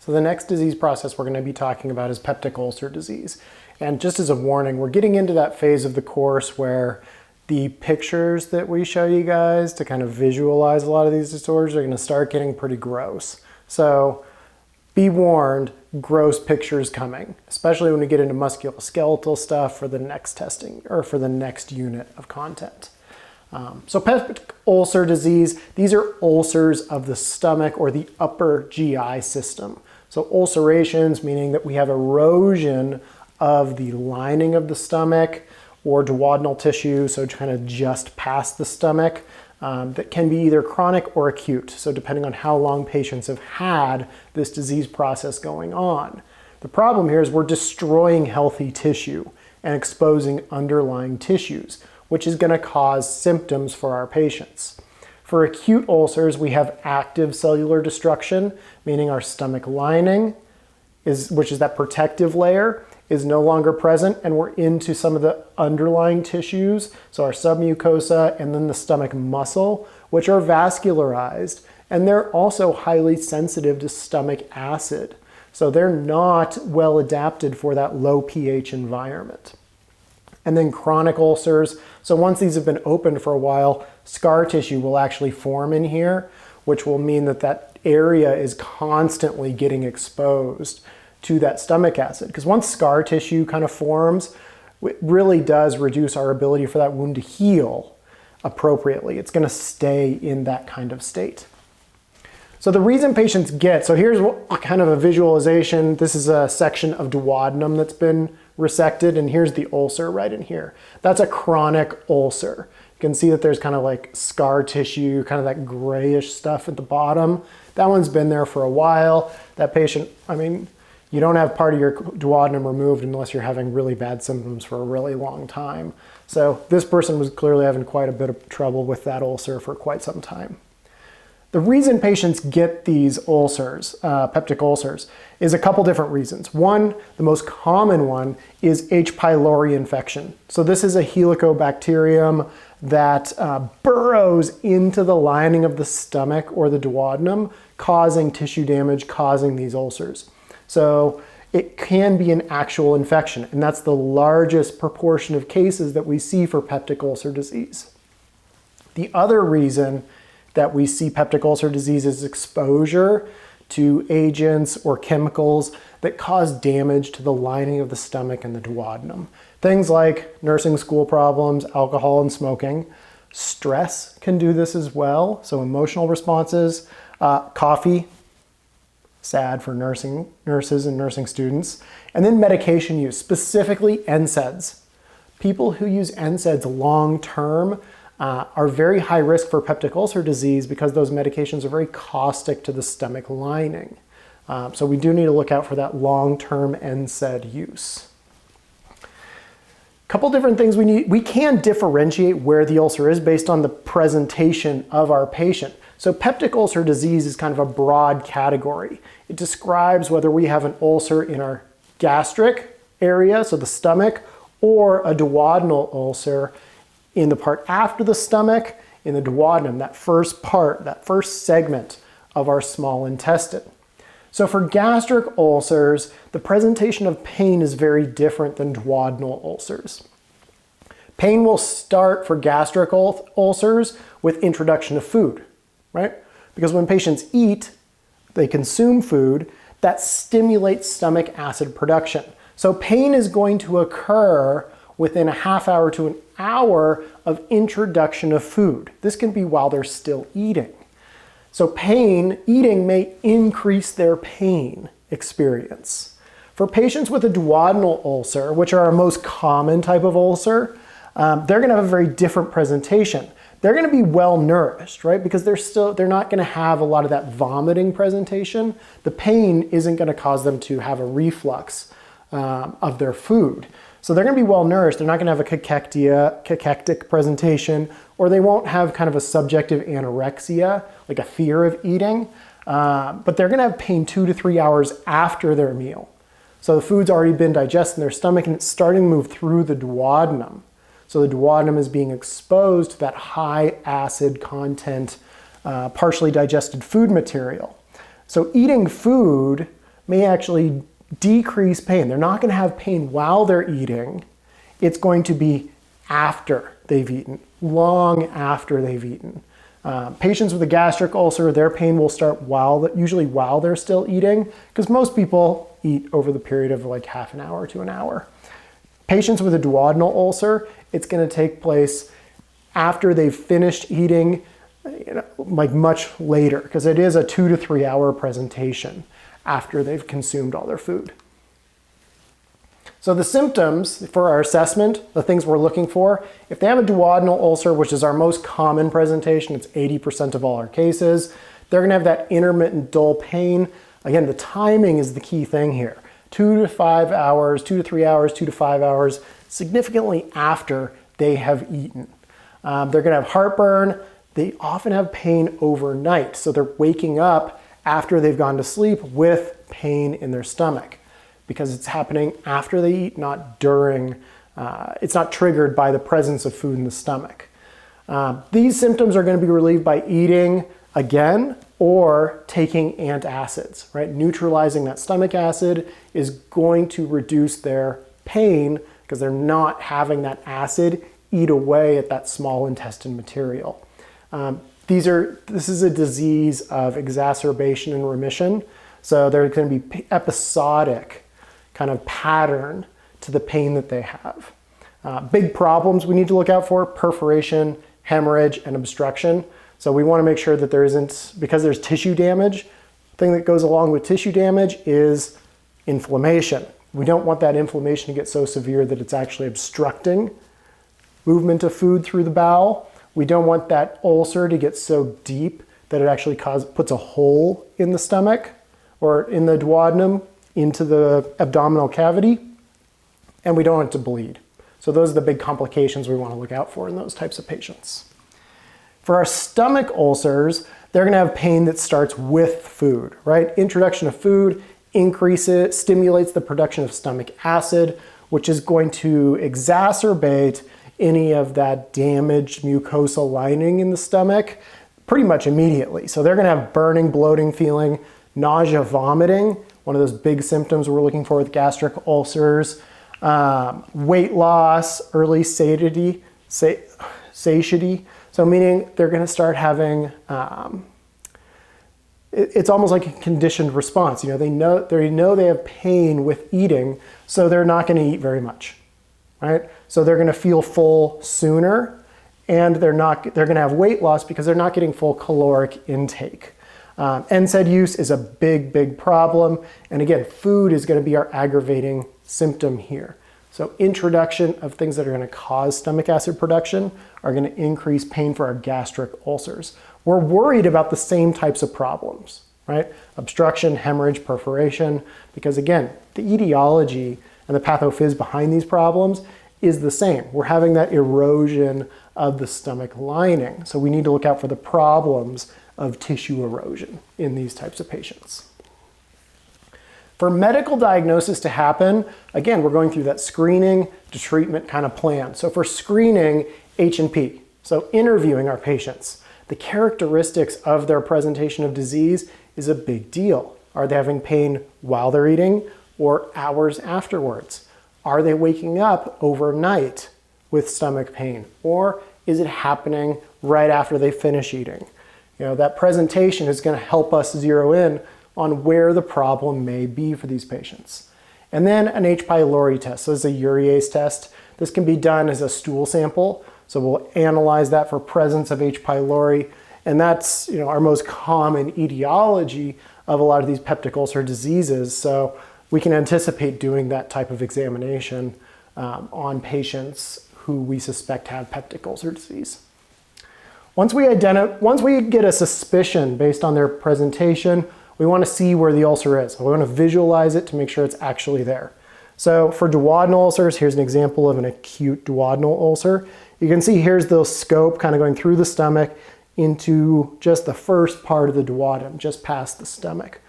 So the next disease process we're going to be talking about is peptic ulcer disease. And just as a warning, we're getting into that phase of the course where the pictures that we show you guys to kind of visualize a lot of these disorders are going to start getting pretty gross. So be warned, gross pictures coming, especially when we get into musculoskeletal stuff for the next testing or for the next unit of content. So peptic ulcer disease, these are ulcers of the stomach or the upper GI system. So ulcerations, meaning that we have erosion of the lining of the stomach or duodenal tissue, so kind of just past the stomach, that can be either chronic or acute. So depending on how long patients have had this disease process going on. The problem here is we're destroying healthy tissue and exposing underlying tissues, which is going to cause symptoms for our patients. For acute ulcers, we have active cellular destruction, meaning our stomach lining, which is that protective layer, is no longer present, and we're into some of the underlying tissues, so our submucosa and then the stomach muscle, which are vascularized, and they're also highly sensitive to stomach acid. So they're not well adapted for that low pH environment. And then chronic ulcers, so once these have been opened for a while, scar tissue will actually form in here, which will mean that that area is constantly getting exposed to that stomach acid. Because once scar tissue kind of forms, it really does reduce our ability for that wound to heal appropriately. It's going to stay in that kind of state. So the reason patients get, so here's kind of a visualization. This is a section of duodenum that's been resected, and here's the ulcer right in here. That's a chronic ulcer. You can see that there's kind of like scar tissue, kind of that grayish stuff at the bottom. That one's been there for a while. That patient, I mean, you don't have part of your duodenum removed unless you're having really bad symptoms for a really long time. So this person was clearly having quite a bit of trouble with that ulcer for quite some time. The reason patients get these ulcers, peptic ulcers, is a couple different reasons. One, the most common one, is H. pylori infection. So this is a helicobacterium that burrows into the lining of the stomach or the duodenum, causing tissue damage, causing these ulcers. So it can be an actual infection, and that's the largest proportion of cases that we see for peptic ulcer disease. The other reason that we see peptic ulcer disease is exposure to agents or chemicals that cause damage to the lining of the stomach and the duodenum. Things like nursing school problems, alcohol and smoking. Stress can do this as well, so emotional responses. Coffee, sad for nurses and nursing students. And then medication use, specifically NSAIDs. People who use NSAIDs long term are very high risk for peptic ulcer disease because those medications are very caustic to the stomach lining. So we do need to look out for that long-term NSAID use. Couple different things we need. We can differentiate where the ulcer is based on the presentation of our patient. So peptic ulcer disease is kind of a broad category. It describes whether we have an ulcer in our gastric area, so the stomach, or a duodenal ulcer in the part after the stomach, in the duodenum, that first part, that first segment of our small intestine. So for gastric ulcers, the presentation of pain is very different than duodenal ulcers. Pain will start for gastric ulcers with introduction of food, right? Because when patients eat, they consume food, that stimulates stomach acid production. So pain is going to occur within a half hour to an hour of introduction of food. This can be while they're still eating. So eating may increase their pain experience. For patients with a duodenal ulcer, which are our most common type of ulcer, they're gonna have a very different presentation. They're gonna be well nourished, right? Because they're not gonna have a lot of that vomiting presentation. The pain isn't gonna cause them to have a reflux of their food. So they're gonna be well nourished. They're not gonna have a cachectic presentation, or they won't have kind of a subjective anorexia, like a fear of eating, but they're gonna have pain 2 to 3 hours after their meal. So the food's already been digested in their stomach and it's starting to move through the duodenum. So the duodenum is being exposed to that high acid content, partially digested food material. So eating food may actually decrease pain. They're not going to have pain while they're eating. It's going to be after they've eaten, long after they've eaten. Patients with a gastric ulcer, their pain will start usually while they're still eating, because most people eat over the period of like half an hour to an hour. Patients with a duodenal ulcer, it's going to take place after they've finished eating, like much later, because it is a 2 to 3 hour presentation after they've consumed all their food. So the symptoms for our assessment, the things we're looking for, if they have a duodenal ulcer, which is our most common presentation, it's 80% of all our cases, they're gonna have that intermittent dull pain. Again, the timing is the key thing here. 2 to 5 hours, 2 to 3 hours, 2 to 5 hours, significantly after they have eaten. They're gonna have heartburn. They often have pain overnight. So they're waking up after they've gone to sleep with pain in their stomach, because it's happening after they eat, not during. It's not triggered by the presence of food in the stomach. These symptoms are going to be relieved by eating again or taking antacids, right? Neutralizing that stomach acid is going to reduce their pain because they're not having that acid eat away at that small intestine material. This is a disease of exacerbation and remission. So there's going to be episodic kind of pattern to the pain that they have. Big problems we need to look out for: perforation, hemorrhage, and obstruction. So we want to make sure that there isn't, because there's tissue damage, the thing that goes along with tissue damage is inflammation. We don't want that inflammation to get so severe that it's actually obstructing movement of food through the bowel. We don't want that ulcer to get so deep that it actually puts a hole in the stomach or in the duodenum into the abdominal cavity, and we don't want it to bleed. So those are the big complications we want to look out for in those types of patients. For our stomach ulcers, they're going to have pain that starts with food, right? Introduction of food stimulates the production of stomach acid, which is going to exacerbate any of that damaged mucosal lining in the stomach pretty much immediately. So they're going to have burning, bloating feeling, nausea, vomiting, one of those big symptoms we're looking for with gastric ulcers, weight loss, early satiety. So meaning they're going to start having, it's almost like a conditioned response. They know they have pain with eating, so they're not going to eat very much, right? So they're going to feel full sooner, and they're going to have weight loss because they're not getting full caloric intake. NSAID use is a big, big problem. And again, food is going to be our aggravating symptom here. So introduction of things that are going to cause stomach acid production are going to increase pain for our gastric ulcers. We're worried about the same types of problems, right? Obstruction, hemorrhage, perforation, because again, the etiology and the pathophys behind these problems is the same. We're having that erosion of the stomach lining. So we need to look out for the problems of tissue erosion in these types of patients. For medical diagnosis to happen, again, we're going through that screening to treatment kind of plan. So for screening, H&P, so interviewing our patients, the characteristics of their presentation of disease is a big deal. Are they having pain while they're eating or hours afterwards? Are they waking up overnight with stomach pain, or is it happening right after they finish eating? That presentation is going to help us zero in on where the problem may be for these patients. And then an H. pylori test. So this is a urease test. This can be done as a stool sample. So we'll analyze that for presence of H. pylori. And that's our most common etiology of a lot of these peptic ulcer diseases. So we can anticipate doing that type of examination on patients who we suspect have peptic ulcer disease. Once we get a suspicion based on their presentation, we want to see where the ulcer is. We want to visualize it to make sure it's actually there. So for duodenal ulcers, here's an example of an acute duodenal ulcer. You can see here's the scope kind of going through the stomach into just the first part of the duodenum, just past the stomach.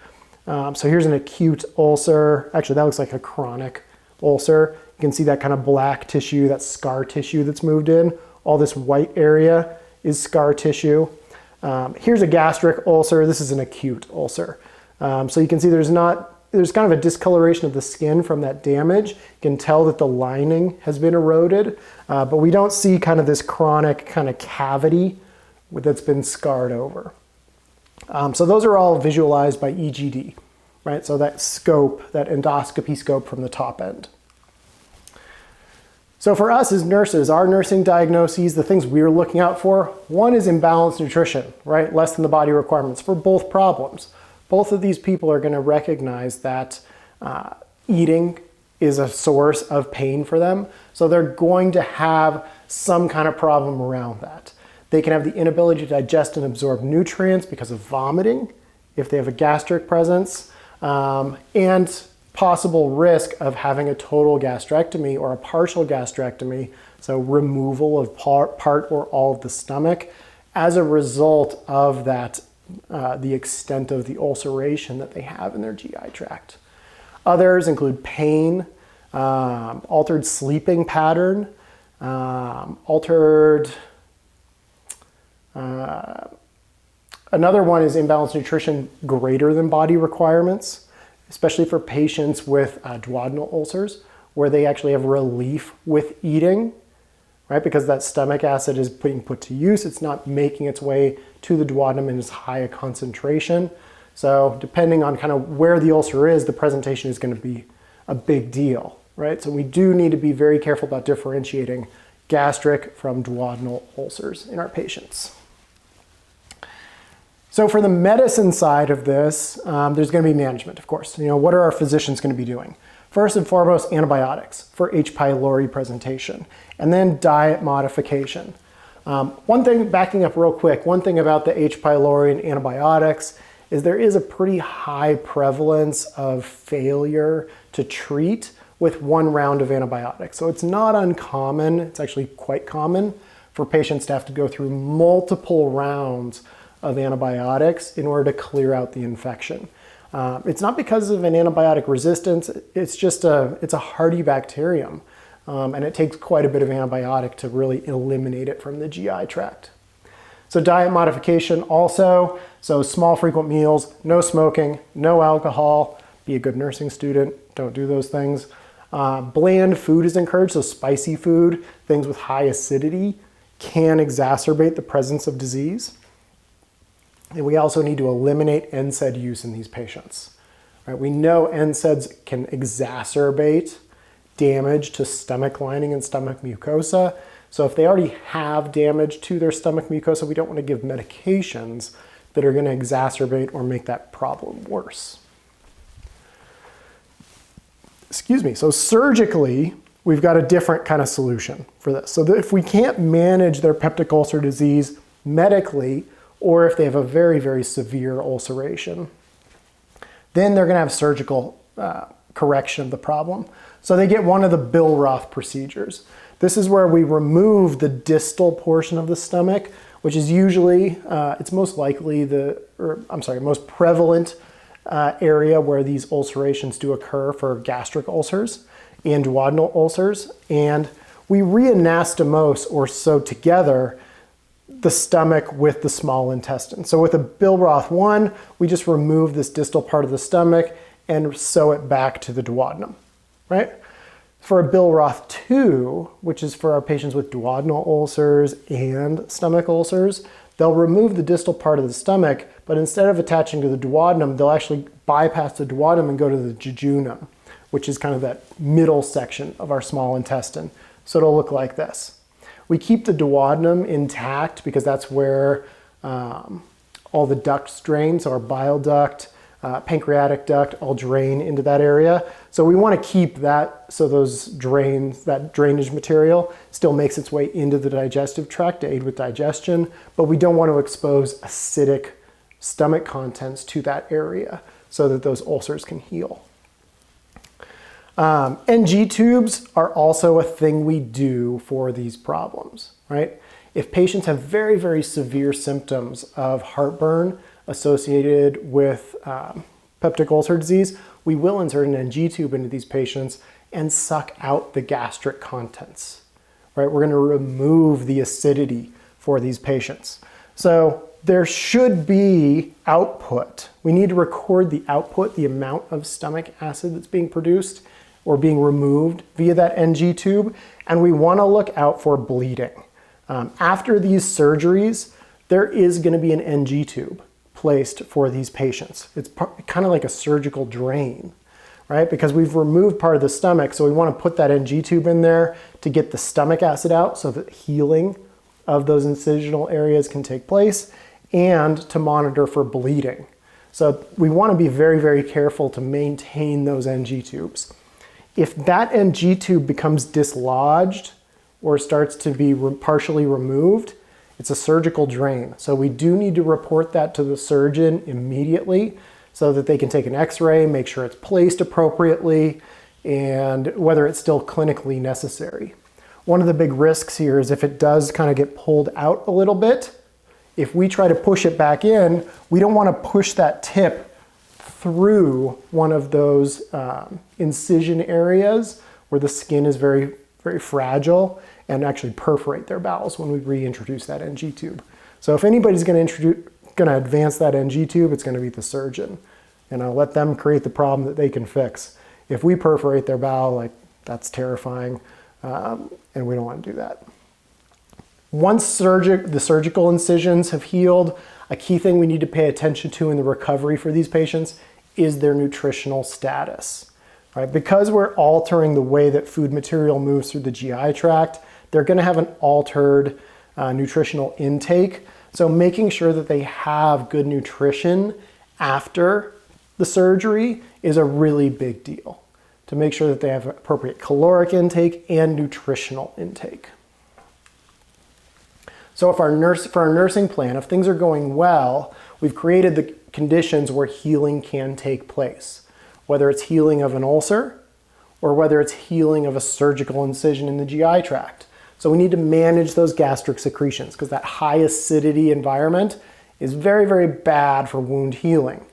So here's an acute ulcer. Actually, that looks like a chronic ulcer. You can see that kind of black tissue, that scar tissue that's moved in. All this white area is scar tissue. Here's a gastric ulcer. This is an acute ulcer. So you can see there's not there's kind of a discoloration of the skin from that damage. You can tell that the lining has been eroded, but we don't see kind of this chronic kind of cavity that's been scarred over. So those are all visualized by EGD, right? So that scope, that endoscopy scope from the top end. So for us as nurses, our nursing diagnoses, the things we're looking out for, one is imbalanced nutrition, right? Less than the body requirements for both problems. Both of these people are going to recognize that eating is a source of pain for them. So they're going to have some kind of problem around that. They can have the inability to digest and absorb nutrients because of vomiting, if they have a gastric presence, and possible risk of having a total gastrectomy or a partial gastrectomy, so removal of part or all of the stomach, as a result of that, the extent of the ulceration that they have in their GI tract. Others include pain, altered sleeping pattern, another one is imbalanced nutrition greater than body requirements, especially for patients with duodenal ulcers, where they actually have relief with eating, right? Because that stomach acid is being put to use. It's not making its way to the duodenum in as high a concentration. So depending on kind of where the ulcer is, the presentation is going to be a big deal, right? So we do need to be very careful about differentiating gastric from duodenal ulcers in our patients. So for the medicine side of this, there's going to be management, of course. What are our physicians going to be doing? First and foremost, antibiotics for H. pylori presentation, and then diet modification. One thing, backing up real quick, one thing about the H. pylori and antibiotics is there is a pretty high prevalence of failure to treat with one round of antibiotics. So it's not uncommon, it's actually quite common for patients to have to go through multiple rounds of antibiotics in order to clear out the infection. It's not because of an antibiotic resistance, it's just it's a hardy bacterium, and it takes quite a bit of antibiotic to really eliminate it from the GI tract. So diet modification also, so small frequent meals, no smoking, no alcohol, be a good nursing student, don't do those things. Bland food is encouraged, so spicy food, things with high acidity can exacerbate the presence of disease. And we also need to eliminate NSAID use in these patients. Right? We know NSAIDs can exacerbate damage to stomach lining and stomach mucosa. So if they already have damage to their stomach mucosa, we don't want to give medications that are going to exacerbate or make that problem worse. Excuse me. So surgically, we've got a different kind of solution for this. So that if we can't manage their peptic ulcer disease medically, or if they have a very, very severe ulceration, then they're going to have surgical correction of the problem. So they get one of the Billroth procedures. This is where we remove the distal portion of the stomach, which is usually, it's most likely most prevalent area where these ulcerations do occur for gastric ulcers and duodenal ulcers. And we reanastomose or sew together the stomach with the small intestine. So with a Billroth 1, we just remove this distal part of the stomach and sew it back to the duodenum, right? For a Billroth 2, which is for our patients with duodenal ulcers and stomach ulcers, they'll remove the distal part of the stomach, but instead of attaching to the duodenum, they'll actually bypass the duodenum and go to the jejunum, which is kind of that middle section of our small intestine. So it'll look like this. We keep the duodenum intact because that's where all the ducts drain, so our bile duct, pancreatic duct all drain into that area. So we want to keep that so that drainage material still makes its way into the digestive tract to aid with digestion, but we don't want to expose acidic stomach contents to that area so that those ulcers can heal. NG tubes are also a thing we do for these problems, right? If patients have very, very severe symptoms of heartburn associated with peptic ulcer disease, we will insert an NG tube into these patients and suck out the gastric contents, right? We're going to remove the acidity for these patients. So there should be output. We need to record the output, the amount of stomach acid that's being produced or being removed via that NG tube, and we want to look out for bleeding. After these surgeries, there is going to be an NG tube placed for these patients. It's kind of like a surgical drain, right? Because we've removed part of the stomach, so we want to put that NG tube in there to get the stomach acid out so that healing of those incisional areas can take place and to monitor for bleeding. So we want to be very, very careful to maintain those NG tubes. If that NG tube becomes dislodged or starts to be partially removed, it's a surgical drain. So we do need to report that to the surgeon immediately so that they can take an x-ray, make sure it's placed appropriately, and whether it's still clinically necessary. One of the big risks here is if it does kind of get pulled out a little bit, if we try to push it back in, we don't want to push that tip through one of those incision areas where the skin is very, very fragile and actually perforate their bowels when we reintroduce that NG tube. So if anybody's going to advance that NG tube, it's going to be the surgeon. And I'll let them create the problem that they can fix. If we perforate their bowel, like, that's terrifying, and we don't want to do that. Once the surgical incisions have healed, a key thing we need to pay attention to in the recovery for these patients is their nutritional status. Right? Because we're altering the way that food material moves through the GI tract, they're going to have an altered nutritional intake. So making sure that they have good nutrition after the surgery is a really big deal, to make sure that they have appropriate caloric intake and nutritional intake. So for our nursing plan, if things are going well, we've created the conditions where healing can take place, whether it's healing of an ulcer or whether it's healing of a surgical incision in the GI tract. So we need to manage those gastric secretions because that high acidity environment is very, very bad for wound healing,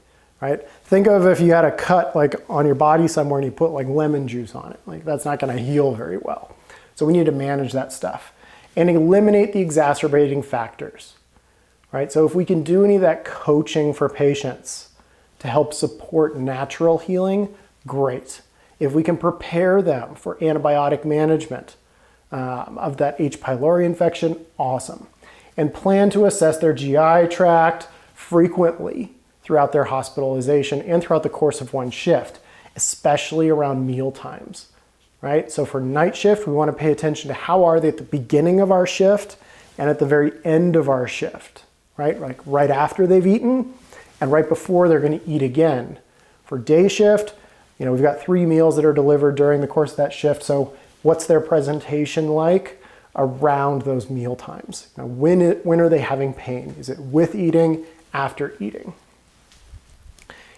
right? Think of if you had a cut like on your body somewhere and you put like lemon juice on it, like that's not going to heal very well. So we need to manage that stuff and eliminate the exacerbating factors, right? So if we can do any of that coaching for patients to help support natural healing, great. If we can prepare them for antibiotic management of that H. pylori infection, awesome. And plan to assess their GI tract frequently throughout their hospitalization and throughout the course of one shift, especially around meal times, right? So for night shift, we want to pay attention to how are they at the beginning of our shift and at the very end of our shift, right? Like right after they've eaten and right before they're going to eat again. For day shift, we've got 3 meals that are delivered during the course of that shift. So what's their presentation like around those meal times? When are they having pain? Is it with eating, after eating?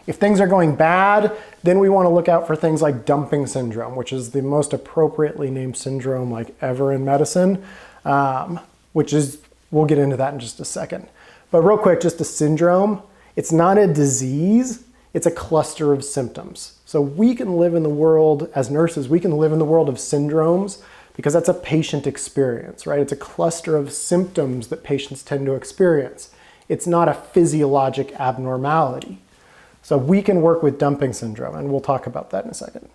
If things are going bad, then we want to look out for things like dumping syndrome, which is the most appropriately named syndrome like ever in medicine, which is, we'll get into that in just a second. But real quick, just a syndrome, it's not a disease, it's a cluster of symptoms. So we can live in the world, as nurses, we can live in the world of syndromes because that's a patient experience, right? It's a cluster of symptoms that patients tend to experience. It's not a physiologic abnormality. So we can work with dumping syndrome, and we'll talk about that in a second.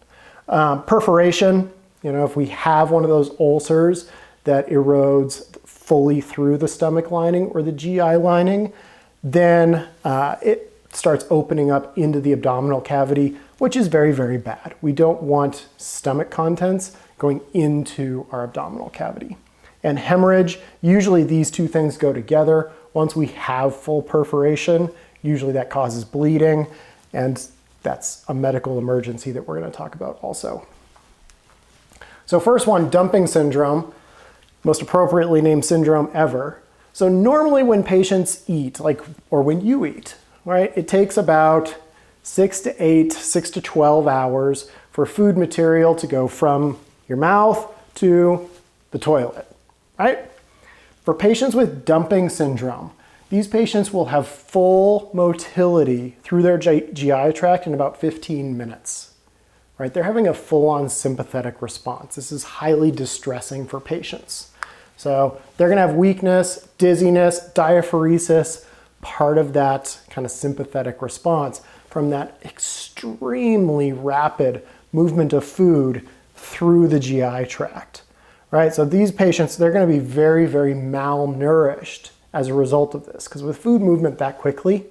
Perforation, if we have one of those ulcers that erodes fully through the stomach lining or the GI lining, then it starts opening up into the abdominal cavity, which is very, very bad. We don't want stomach contents going into our abdominal cavity. And hemorrhage, usually these two things go together. Once we have full perforation, usually that causes bleeding, and that's a medical emergency that we're going to talk about also. So first one, dumping syndrome, most appropriately named syndrome ever. So normally when patients eat, or when you eat, right, it takes about 6 to 12 hours for food material to go from your mouth to the toilet, right? For patients with dumping syndrome, these patients will have full motility through their GI tract in about 15 minutes, right? They're having a full-on sympathetic response. This is highly distressing for patients. So they're gonna have weakness, dizziness, diaphoresis, part of that kind of sympathetic response from that extremely rapid movement of food through the GI tract, right? So these patients, they're going to be very, very malnourished as a result of this, because with food movement that quickly,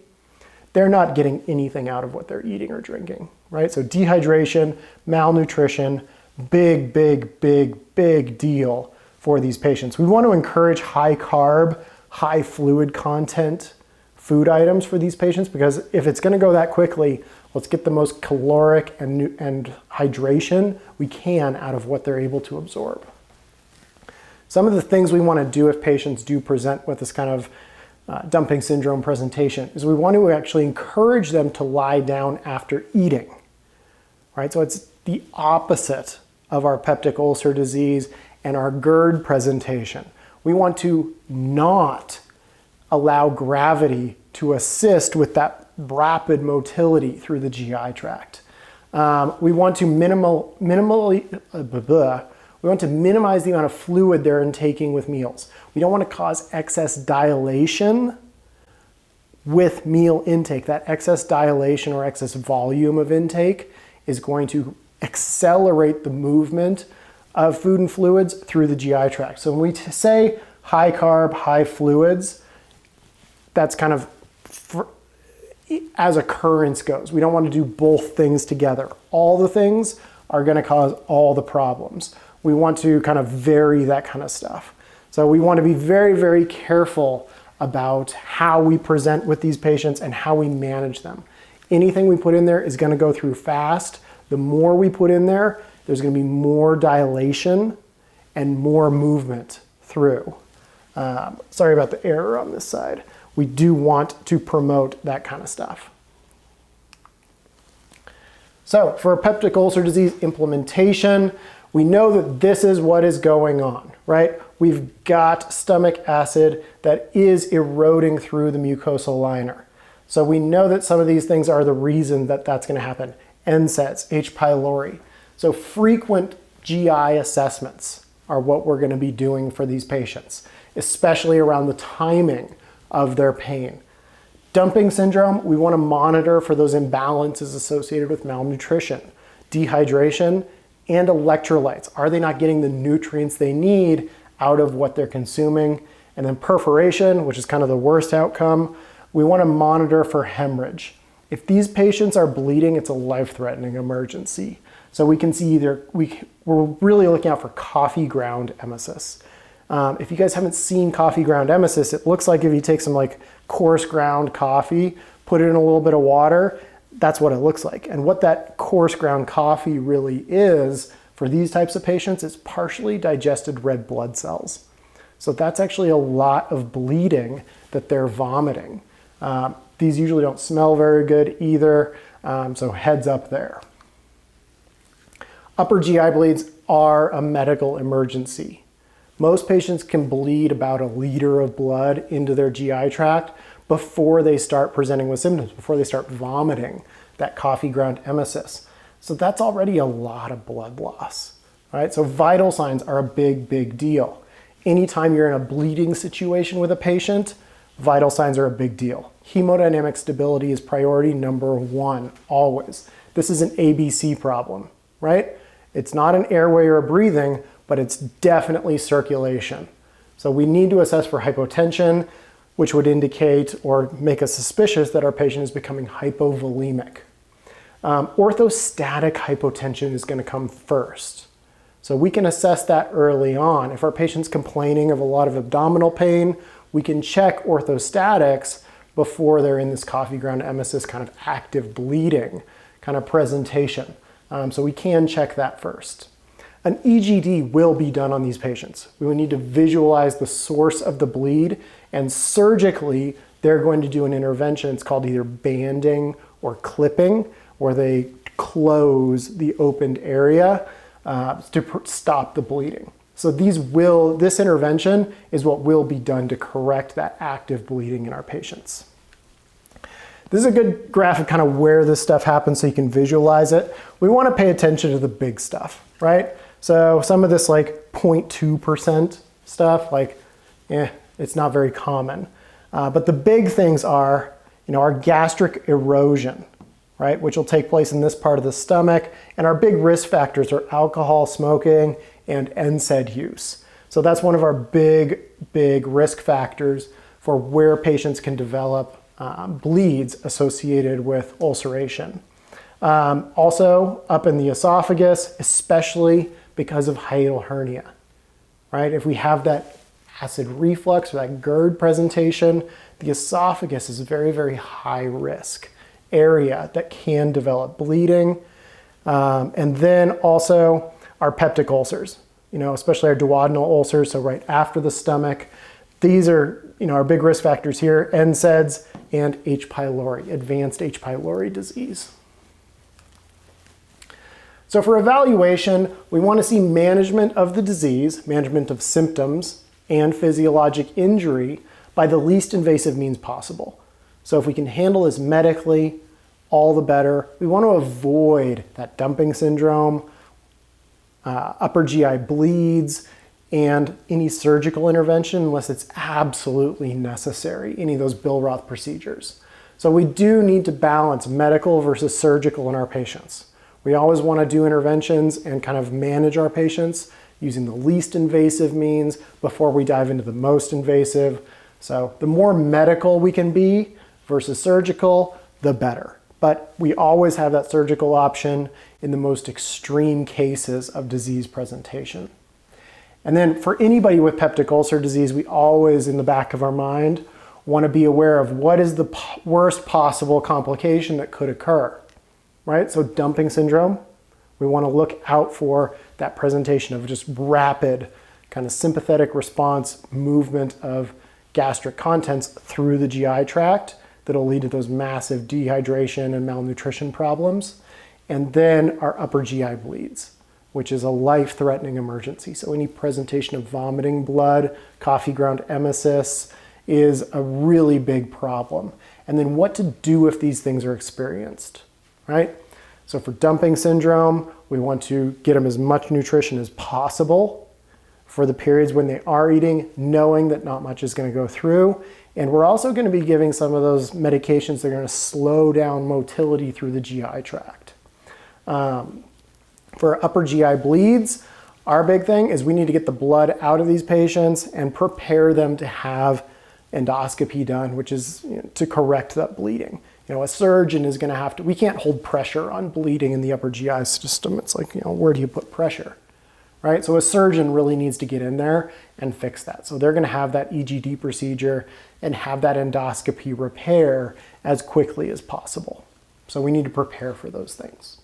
they're not getting anything out of what they're eating or drinking, right? So dehydration, malnutrition, big, big, big, big deal for these patients. We want to encourage high carb, high fluid content food items for these patients, because if it's going to go that quickly, let's get the most caloric and hydration we can out of what they're able to absorb. Some of the things we want to do if patients do present with this kind of dumping syndrome presentation is we want to actually encourage them to lie down after eating, right? So it's the opposite of our peptic ulcer disease and our GERD presentation. We want to not allow gravity to assist with that rapid motility through the GI tract. We want to minimize the amount of fluid they're intaking with meals. We don't want to cause excess dilation with meal intake. That excess dilation or excess volume of intake is going to accelerate the movement of food and fluids through the GI tract. So when we say high carb, high fluids, that's kind of as occurrence goes. We don't want to do both things together. All the things are going to cause all the problems. We want to kind of vary that kind of stuff. So we want to be very, very careful about how we present with these patients and how we manage them. Anything we put in there is going to go through fast. The more we put in there, there's going to be more dilation and more movement through. Sorry about the error on this side. We do want to promote that kind of stuff. So for peptic ulcer disease implementation, we know that this is what is going on, right? We've got stomach acid that is eroding through the mucosal liner. So we know that some of these things are the reason that that's going to happen. NSAIDs, H. pylori. So frequent GI assessments are what we're going to be doing for these patients, especially around the timing of their pain. Dumping syndrome, we want to monitor for those imbalances associated with malnutrition, dehydration, and electrolytes. Are they not getting the nutrients they need out of what they're consuming? And then perforation, which is kind of the worst outcome, we want to monitor for hemorrhage. If these patients are bleeding, it's a life-threatening emergency. So we can see we're really looking out for coffee ground emesis. If you guys haven't seen coffee ground emesis, it looks like if you take some like coarse ground coffee, put it in a little bit of water, that's what it looks like. And what that coarse ground coffee really is for these types of patients is partially digested red blood cells. So that's actually a lot of bleeding that they're vomiting. These usually don't smell very good either, so heads up there. Upper GI bleeds are a medical emergency. Most patients can bleed about 1 liter of blood into their GI tract before they start presenting with symptoms, before they start vomiting that coffee ground emesis. So that's already a lot of blood loss, right? So vital signs are a big, big deal. Anytime you're in a bleeding situation with a patient, vital signs are a big deal. Hemodynamic stability is priority number 1, always. This is an ABC problem, right? It's not an airway or a breathing, but it's definitely circulation. So we need to assess for hypotension, which would indicate or make us suspicious that our patient is becoming hypovolemic. Orthostatic hypotension is going to come first. So we can assess that early on. If our patient's complaining of a lot of abdominal pain, we can check orthostatics before they're in this coffee ground emesis kind of active bleeding kind of presentation. So we can check that first. An EGD will be done on these patients. We would need to visualize the source of the bleed, and surgically, they're going to do an intervention. It's called either banding or clipping, where they close the opened area to stop the bleeding. So this intervention is what will be done to correct that active bleeding in our patients. This is a good graph of kind of where this stuff happens so you can visualize it. We want to pay attention to the big stuff, right? So some of this like 0.2% stuff, like, it's not very common. But the big things are, our gastric erosion, right, which will take place in this part of the stomach. And our big risk factors are alcohol, smoking, and NSAID use. So that's one of our big risk factors for where patients can develop bleeds associated with ulceration. Also up in the esophagus, especially because of hiatal hernia, right? If we have that acid reflux or that GERD presentation, the esophagus is a very high risk area that can develop bleeding. And then also our peptic ulcers, especially our duodenal ulcers, so right after the stomach. These are, our big risk factors here, NSAIDs and H. pylori, advanced H. pylori disease. So for evaluation, we want to see management of the disease, management of symptoms, and physiologic injury by the least invasive means possible. So if we can handle this medically, all the better. We want to avoid that dumping syndrome, upper GI bleeds, and any surgical intervention unless it's absolutely necessary, any of those Billroth procedures. So we do need to balance medical versus surgical in our patients. We always want to do interventions and kind of manage our patients using the least invasive means before we dive into the most invasive. So the more medical we can be versus surgical, the better. But we always have that surgical option in the most extreme cases of disease presentation. And then for anybody with peptic ulcer disease, we always, in the back of our mind, want to be aware of what is the worst possible complication that could occur, right? So dumping syndrome, we want to look out for that presentation of just rapid kind of sympathetic response movement of gastric contents through the GI tract that'll lead to those massive dehydration and malnutrition problems. And then our upper GI bleeds, which is a life-threatening emergency. So any presentation of vomiting blood, coffee ground emesis is a really big problem. And then what to do if these things are experienced, right? So for dumping syndrome, we want to get them as much nutrition as possible for the periods when they are eating, knowing that not much is going to go through. And we're also going to be giving some of those medications that are going to slow down motility through the GI tract. For upper GI bleeds, our big thing is we need to get the blood out of these patients and prepare them to have endoscopy done, which is to correct that bleeding. A surgeon is going to have to, we can't hold pressure on bleeding in the upper GI system. It's like, where do you put pressure, right? So a surgeon really needs to get in there and fix that. So they're going to have that EGD procedure and have that endoscopy repair as quickly as possible. So we need to prepare for those things.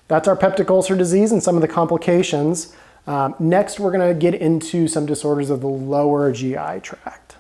That's our peptic ulcer disease and some of the complications. Next, we're going to get into some disorders of the lower GI tract.